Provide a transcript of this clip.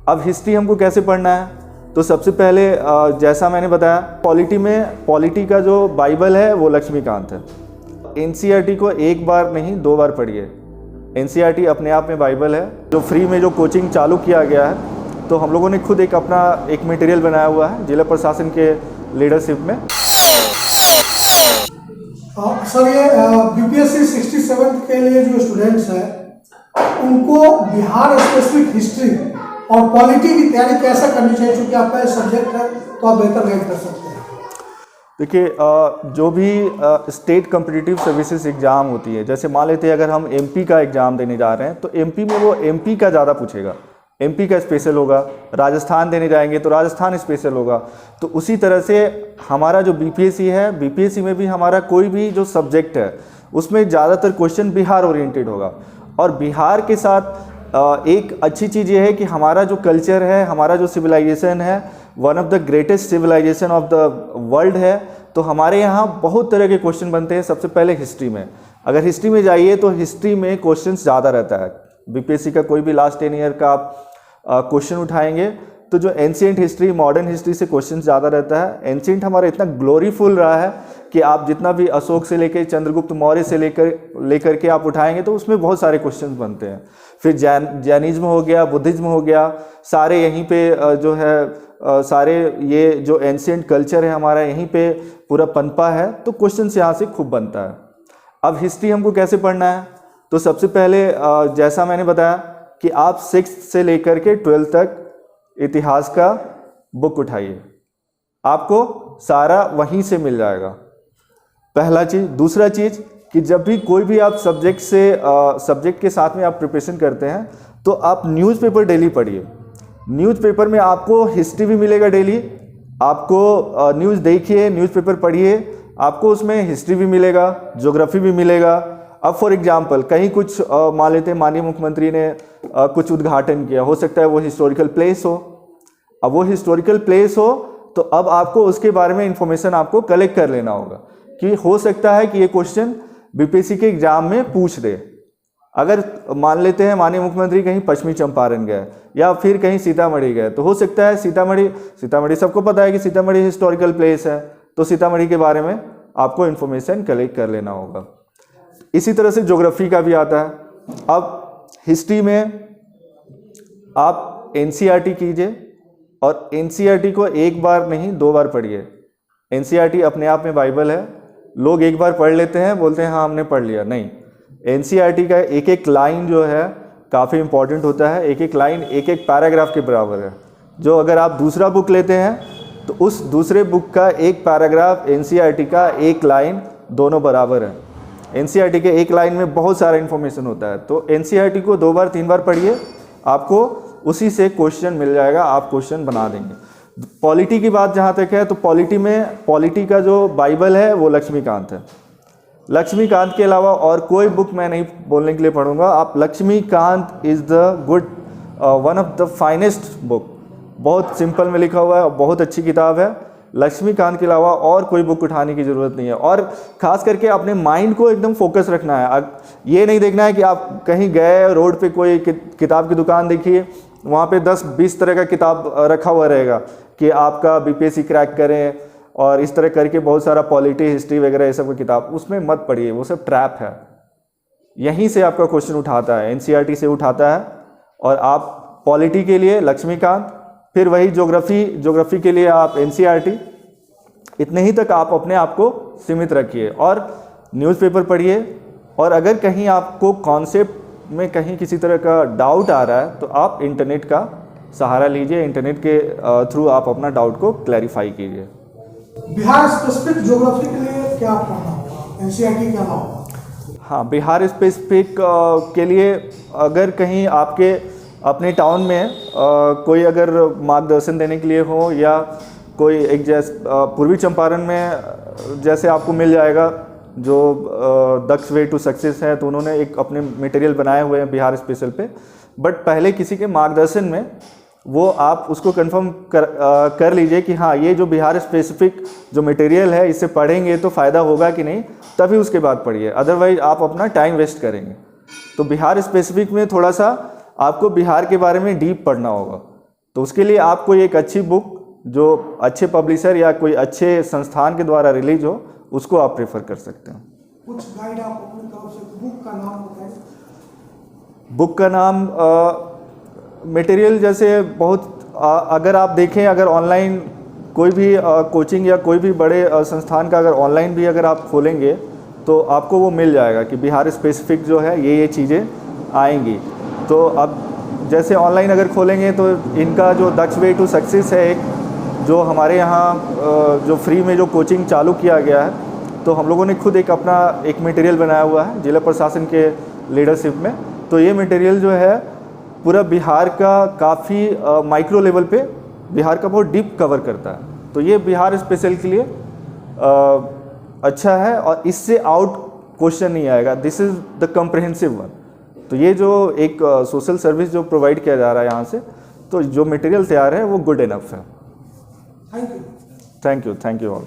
अब हिस्ट्री हमको कैसे पढ़ना है? तो सबसे पहले जैसा मैंने बताया, पॉलिटी का जो बाइबल है वो लक्ष्मीकांत है। एनसीईआरटी को एक बार नहीं 2 बार पढ़िए। एनसीईआरटी अपने आप में बाइबल है। जो फ्री में जो कोचिंग चालू किया गया है, तो हम लोगों ने खुद अपना एक मटेरियल बनाया हुआ है जिला प्रशासन के लीडरशिप में। सर, ये बीपीएससी 67 के लिए जो स्टूडेंट्स हैं उनको बिहार स्पेसिफिक हिस्ट्री और पॉलिटी की तैयारी कैसे करनी चाहिए? क्योंकि आपका ये सब्जेक्ट है तो आप बेहतर गाइड कर सकते हैं। देखिए, जो भी स्टेट कॉम्पिटिटिव सर्विसेज एग्ज़ाम होती है, जैसे मान लेते हैं अगर हम एमपी का एग्ज़ाम देने जा रहे हैं तो एमपी में वो एमपी का ज़्यादा पूछेगा, एमपी का स्पेशल होगा। राजस्थान देने जाएंगे तो राजस्थान स्पेशल होगा। तो उसी तरह से हमारा जो बीपीएससी है, बीपीएससी में भी हमारा कोई भी जो सब्जेक्ट है उसमें ज़्यादातर क्वेश्चन बिहार ओरिएंटेड होगा। और बिहार के साथ एक अच्छी चीज़ ये है कि हमारा जो कल्चर है, हमारा जो सिविलाइजेशन है, one of the greatest civilisation of the world है। तो हमारे यहाँ बहुत तरह के क्वेश्चन बनते हैं। सबसे पहले हिस्ट्री में, अगर हिस्ट्री में जाइए तो हिस्ट्री में क्वेश्चंस ज़्यादा रहता है। बीपीएससी का कोई भी लास्ट 10 ईयर का आप क्वेश्चन उठाएंगे तो जो एंशिएंट हिस्ट्री, मॉडर्न हिस्ट्री से क्वेश्चन ज़्यादा रहता है। एंशिएंट हमारा इतना ग्लोरीफुल रहा है कि आप जितना भी अशोक से लेकर चंद्रगुप्त मौर्य से लेकर के आप उठाएंगे तो उसमें बहुत सारे क्वेश्चन बनते हैं। फिर जैनिज्म हो गया, बुद्धिज्म हो गया, सारे यहीं पे जो है सारे ये जो एंशिएंट कल्चर है हमारा यहीं पे पूरा पनपा है। तो क्वेश्चन यहाँ से खूब बनता है। अब हिस्ट्री हमको कैसे पढ़ना है? तो सबसे पहले जैसा मैंने बताया कि आप 6th से लेकर के 12th तक इतिहास का बुक उठाइए, आपको सारा वहीं से मिल जाएगा। पहला चीज़। दूसरा चीज़ कि जब भी कोई भी आप सब्जेक्ट के साथ में आप प्रिपरेशन करते हैं तो आप न्यूज़पेपर डेली पढ़िए। न्यूज़पेपर में आपको हिस्ट्री भी मिलेगा डेली, आपको न्यूज़ देखिए, न्यूज़पेपर पढ़िए, आपको उसमें हिस्ट्री भी मिलेगा, ज्योग्राफी भी मिलेगा। अब फॉर एग्जांपल कहीं कुछ मान लेते हैं माननीय मुख्यमंत्री ने कुछ उद्घाटन किया, हो सकता है वो हिस्टोरिकल प्लेस हो। अब वो हिस्टोरिकल प्लेस हो तो अब आपको उसके बारे में इंफॉर्मेशन आपको कलेक्ट कर लेना होगा कि हो सकता है कि ये क्वेश्चन बीपीएससी के एग्जाम में पूछ दे। अगर मान लेते हैं माननीय मुख्यमंत्री कहीं पश्चिमी चंपारण गए या फिर कहीं सीतामढ़ी गए, तो हो सकता है सीतामढ़ी सबको पता है कि सीतामढ़ी हिस्टोरिकल प्लेस है, तो सीतामढ़ी के बारे में आपको इन्फॉर्मेशन कलेक्ट कर लेना होगा। इसी तरह से ज्योग्राफी का भी आता है। अब हिस्ट्री में आप एनसीईआरटी कीजिए और एनसीईआरटी को एक बार नहीं 2 बार पढ़िए। एनसीईआरटी अपने आप में बाइबल है। लोग एक बार पढ़ लेते हैं, बोलते हैं हाँ हमने पढ़ लिया। नहीं, एनसीईआरटी का एक एक लाइन जो है काफ़ी इंपॉर्टेंट होता है। एक एक लाइन एक एक पैराग्राफ के बराबर है। जो अगर आप दूसरा बुक लेते हैं तो उस दूसरे बुक का एक पैराग्राफ, एनसीईआरटी का एक लाइन, दोनों बराबर है। एनसीईआरटी के एक लाइन में बहुत सारा इन्फॉर्मेशन होता है। तो एनसीईआरटी को 2 बार 3 बार पढ़िए, आपको उसी से क्वेश्चन मिल जाएगा, आप क्वेश्चन बना देंगे। पॉलिटी की बात जहाँ तक है तो पॉलिटी का जो बाइबल है वो लक्ष्मीकांत है। लक्ष्मीकांत के अलावा और कोई बुक मैं नहीं बोलने के लिए पढ़ूंगा। आप Laxmikanth is the good one of the finest book. बहुत सिंपल में लिखा हुआ है और बहुत अच्छी किताब है। लक्ष्मीकांत के अलावा और कोई बुक उठाने की ज़रूरत नहीं है। और ख़ास करके अपने माइंड को एकदम फोकस रखना है। ये नहीं देखना है कि आप कहीं गए, रोड पे कोई किताब की दुकान देखिए, वहाँ पे 10-20 तरह का किताब रखा हुआ रहेगा कि आपका बीपीएससी क्रैक करें और इस तरह करके बहुत सारा पॉलिटी, हिस्ट्री वगैरह ये सब की किताब, उसमें मत पढ़िए, वो सब ट्रैप है। यहीं से आपका क्वेश्चन उठाता है, एनसीईआरटी से उठाता है। और आप पॉलिटी के लिए लक्ष्मीकांत, फिर वही ज्योग्राफी के लिए आप एनसीईआरटी। इतने ही तक आप अपने आप को सीमित रखिए और न्यूज़पेपर पढ़िए। और अगर कहीं आपको कॉन्सेप्ट में कहीं किसी तरह का डाउट आ रहा है तो आप इंटरनेट का सहारा लीजिए। इंटरनेट के थ्रू आप अपना डाउट को क्लैरिफाई कीजिए। बिहार स्पेसिफिक ज्योग्राफी के लिए क्या पढ़ना होगा? एनसीईआरटी क्या होगा? हाँ, बिहार स्पेसिफिक के लिए अगर कहीं आपके अपने टाउन में कोई अगर मार्गदर्शन देने के लिए हो, या कोई एक पूर्वी चंपारण में जैसे आपको मिल जाएगा जो दक्ष वे टू सक्सेस है, तो उन्होंने एक अपने मटेरियल बनाए हुए हैं बिहार स्पेशल पे। बट पहले किसी के मार्गदर्शन में वो आप उसको कंफर्म कर लीजिए कि हाँ ये जो बिहार स्पेसिफिक जो मटेरियल है इससे पढ़ेंगे तो फ़ायदा होगा कि नहीं, तभी उसके बाद पढ़िए। अदरवाइज आप अपना टाइम वेस्ट करेंगे। तो बिहार स्पेसिफिक में थोड़ा सा आपको बिहार के बारे में डीप पढ़ना होगा तो उसके लिए आप कोई एक अच्छी बुक जो अच्छे पब्लिशर या कोई अच्छे संस्थान के द्वारा रिलीज हो उसको आप प्रेफर कर सकते हैं। कुछ गाइड आप अपनी तरफ से, बुक का नाम बताएं। बुक का नाम मटेरियल जैसे बहुत अगर आप देखें, अगर ऑनलाइन कोई भी कोचिंग या कोई भी बड़े संस्थान का अगर ऑनलाइन भी अगर आप खोलेंगे तो आपको वो मिल जाएगा कि बिहार स्पेसिफिक जो है ये चीज़ें आएंगी। तो अब जैसे ऑनलाइन अगर खोलेंगे तो इनका जो दक्ष वे टू सक्सेस है एक, जो हमारे यहाँ जो फ्री में जो कोचिंग चालू किया गया है, तो हम लोगों ने खुद एक अपना एक मटेरियल बनाया हुआ है जिला प्रशासन के लीडरशिप में। तो ये मटेरियल जो है पूरा बिहार का काफ़ी माइक्रो लेवल पे बिहार का बहुत डीप कवर करता है। तो ये बिहार स्पेशल के लिए अच्छा है और इससे आउट क्वेश्चन नहीं आएगा। This is the comprehensive one. तो ये जो एक सोशल सर्विस जो प्रोवाइड किया जा रहा है यहाँ से, तो जो मटेरियल तैयार है वो गुड इनफ है। Thank you. Thank you all.